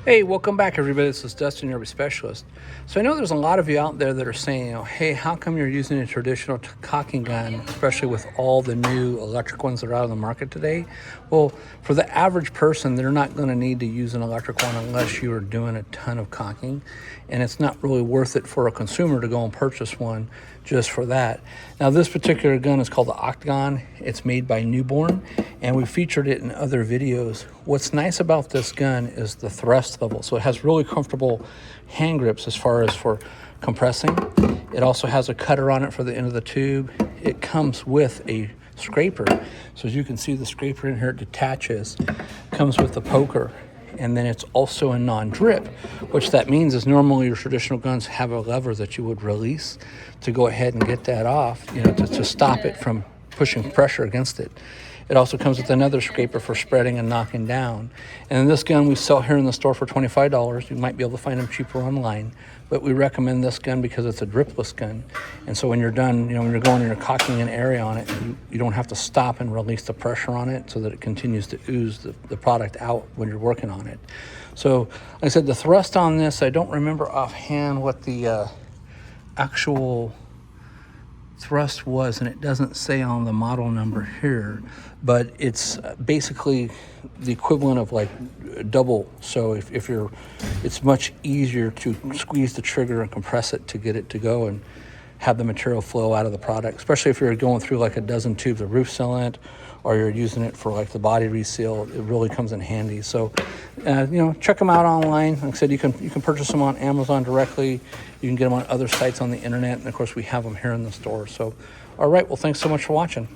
Hey, welcome back, everybody. This is Dustin, your specialist. So I know there's a lot of you out there that are saying, hey, how come you're using a traditional caulking gun, especially with all the new electric ones that are out on the market today? Well, for the average person, they're not going to need to use an electric one unless you are doing a ton of caulking, and it's not really worth it for a consumer to go and purchase one just for that. Now, this particular gun is called the Octagon. It's made by Newborn, and we featured it in other videos. What's nice about this gun is the thrust level. So it has really comfortable hand grips as far as for compressing. It also has a cutter on it for the end of the tube. It comes with a scraper. So as you can see, the scraper in here, it detaches, comes with the poker. And then it's also a non-drip, which that means is normally your traditional guns have a lever that you would release to go ahead and get that off, to stop it from pushing pressure against it. It also comes with another scraper for spreading and knocking down. And this gun we sell here in the store for $25. You might be able to find them cheaper online, but we recommend this gun because it's a dripless gun. And so when you're done, when you're going and you're caulking an area on it, you don't have to stop and release the pressure on it so that it continues to ooze the product out when you're working on it. So like I said, the thrust on this, I don't remember offhand what the actual thrust was, and it doesn't say on the model number here, but it's basically the equivalent of like double. So if you're, it's much easier to squeeze the trigger and compress it to get it to go and have the material flow out of the product, especially if you're going through like a dozen tubes of roof sealant, or you're using it for like the body reseal. It really comes in handy. So check them out online. Like I said, you can purchase them on Amazon directly. You can get them on other sites on the internet, and of course we have them here in the store. So all right, well, thanks so much for watching.